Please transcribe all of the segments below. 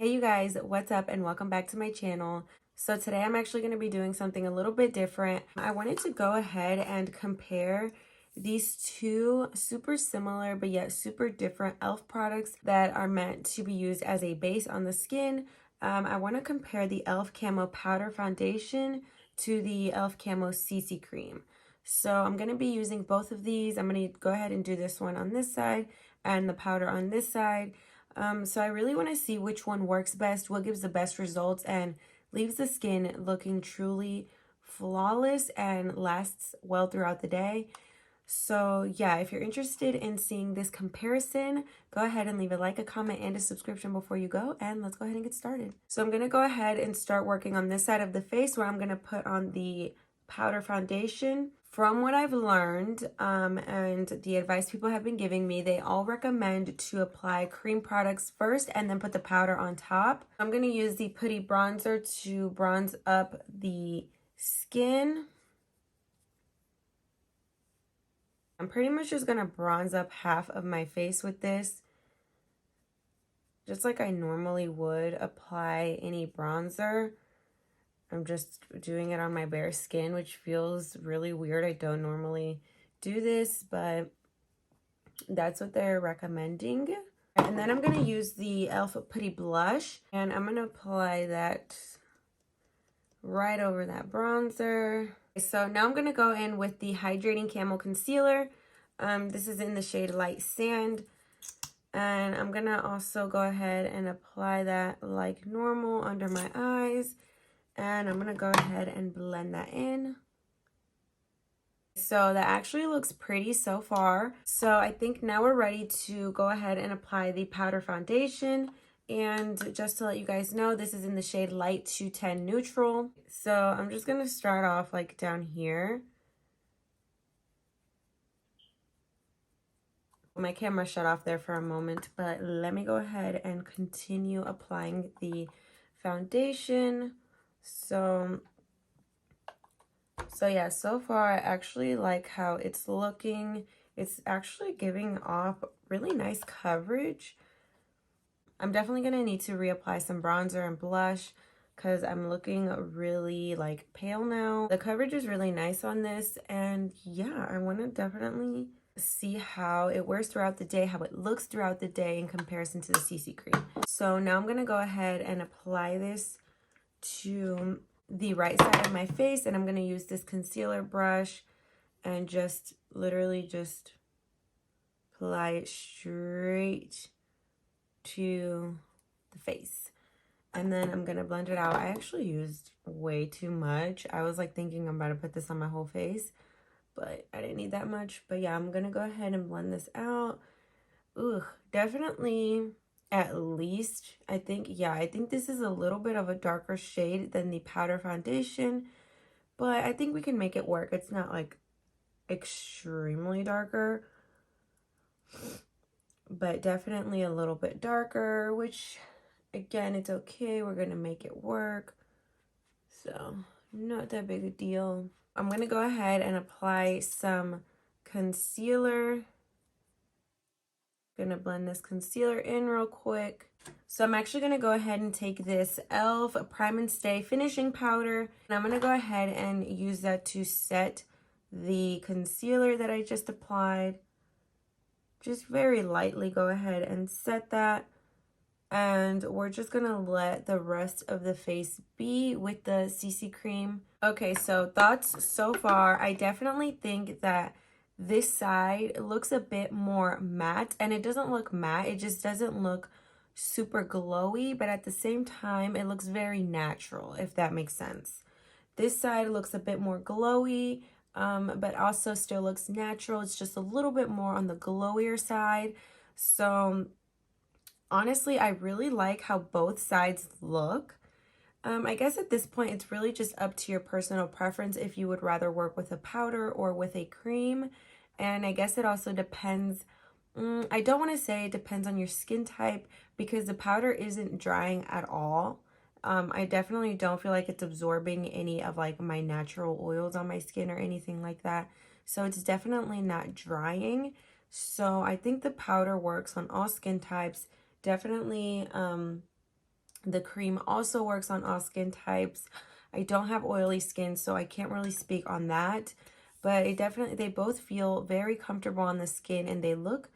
Hey you guys, what's up and welcome back to my channel. So today I'm actually going to be doing something a little bit different. I wanted to go ahead and compare these two super similar but yet super different e.l.f. products that are meant to be used as a base on the skin. I want to compare the e.l.f. Camo Powder Foundation to the e.l.f. Camo CC Cream. So I'm going to be using both of these. I'm going to go ahead and do this one on this side and the powder on this side. So I really want to see which one works best, what gives the best results, and leaves the skin looking truly flawless and lasts well throughout the day. So yeah, if you're interested in seeing this comparison, go ahead and leave a like, a comment, and a subscription before you go, and let's go ahead and get started. So I'm going to go ahead and start working on this side of the face where I'm going to put on the powder foundation. From what I've learned and the advice people have been giving me, they all recommend to apply cream products first and then put the powder on top. I'm going to use the Putty Bronzer to bronze up the skin. I'm pretty much just going to bronze up half of my face with this, just like I normally would apply any bronzer. I'm just doing it on my bare skin, which feels really weird. I don't normally do this, but that's what they're recommending. And then I'm going to use the e.l.f. Putty Blush, and I'm going to apply that right over that bronzer. So now I'm going to go in with the Hydrating Camo Concealer. This is in the shade Light Sand. And I'm going to also go ahead and apply that like normal under my eyes. And I'm going to go ahead and blend that in. So that actually looks pretty so far. So I think now we're ready to go ahead and apply the powder foundation. And just to let you guys know, this is in the shade Light 210 Neutral. So I'm just going to start off like down here. My camera shut off there for a moment, but let me go ahead and continue applying the foundation. So yeah, so far I actually like how it's looking. It's actually giving off really nice coverage. I'm definitely going to need to reapply some bronzer and blush because I'm looking really like pale now. The coverage is really nice on this, and yeah, I want to definitely see how it wears throughout the day, how it looks throughout the day in comparison to the CC cream. So now I'm going to go ahead and apply this to the right side of my face, and I'm going to use this concealer brush and just literally just apply it straight to the face. And then I'm going to blend it out. I actually used way too much. I was like thinking I'm about to put this on my whole face, but I didn't need that much. But yeah, I'm going to go ahead and blend this out. Ooh, definitely at least, I think this is a little bit of a darker shade than the powder foundation, but I think we can make it work. It's not like extremely darker, but definitely a little bit darker, which again, it's okay. We're going to make it work. So not that big a deal. I'm going to go ahead and apply some concealer. Gonna blend this concealer in real quick. So I'm actually gonna go ahead and take this e.l.f. Prime and Stay Finishing Powder, and I'm gonna go ahead and use that to set the concealer that I just applied. Just very lightly go ahead and set that, and we're just gonna let the rest of the face be with the CC cream. Okay, so thoughts so far. I definitely think that this side looks a bit more matte, and it doesn't look matte, it just doesn't look super glowy, but at the same time it looks very natural, if that makes sense. This side looks a bit more glowy, but also still looks natural. It's just a little bit more on the glowier side. So honestly, I really like how both sides look. I guess at this point, it's really just up to your personal preference if you would rather work with a powder or with a cream. And I guess it also depends. I don't want to say it depends on your skin type because the powder isn't drying at all. I definitely don't feel like it's absorbing any of like my natural oils on my skin or anything like that. So it's definitely not drying. So I think the powder works on all skin types. Definitely The cream also works on all skin types. I don't have oily skin, so I can't really speak on that. But they both feel very comfortable on the skin and they look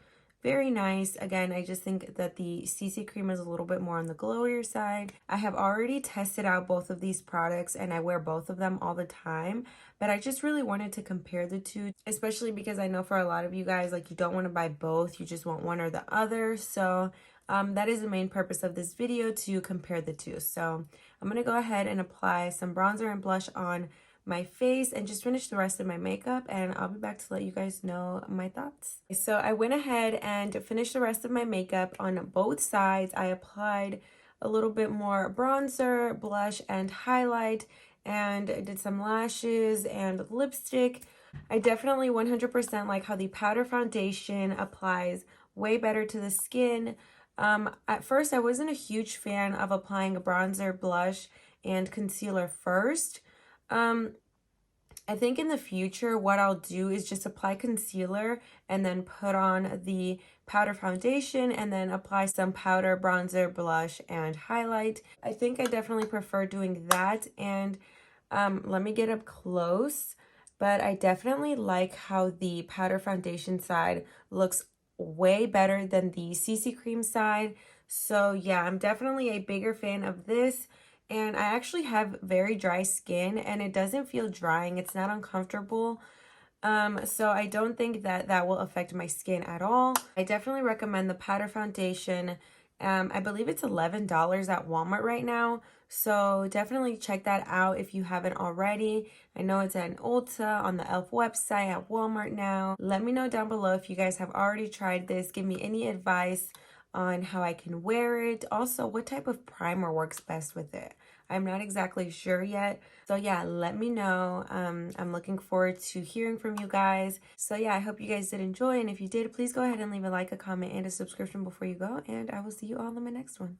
very nice. Again, I just think that the CC cream is a little bit more on the glowier side. I have already tested out both of these products and I wear both of them all the time. But I just really wanted to compare the two, especially because I know for a lot of you guys, like, you don't want to buy both. You just want one or the other. So that is the main purpose of this video, to compare the two. So I'm going to go ahead and apply some bronzer and blush on my face and just finish the rest of my makeup, and I'll be back to let you guys know my thoughts. So I went ahead and finished the rest of my makeup on both sides. I applied a little bit more bronzer, blush, and highlight, and I did some lashes and lipstick. I definitely 100% like how the powder foundation applies way better to the skin. At first, I wasn't a huge fan of applying a bronzer, blush, and concealer first. I think in the future, what I'll do is just apply concealer and then put on the powder foundation and then apply some powder, bronzer, blush, and highlight. I think I definitely prefer doing that. And let me get up close. But I definitely like how the powder foundation side looks way better than the CC cream side. So yeah, I'm definitely a bigger fan of this. And I actually have very dry skin and it doesn't feel drying. It's not uncomfortable. So I don't think that that will affect my skin at all. I definitely recommend the powder foundation. I believe it's $11 at Walmart right now. So definitely check that out if you haven't already. I know it's at Ulta, on the e.l.f. website, at Walmart now. Let me know down below if you guys have already tried this. Give me any advice on how I can wear it. Also, what type of primer works best with it. I'm not exactly sure yet. So yeah, let me know. I'm looking forward to hearing from you guys. So yeah, I hope you guys did enjoy. And if you did, please go ahead and leave a like, a comment, and a subscription before you go. And I will see you all in my next one.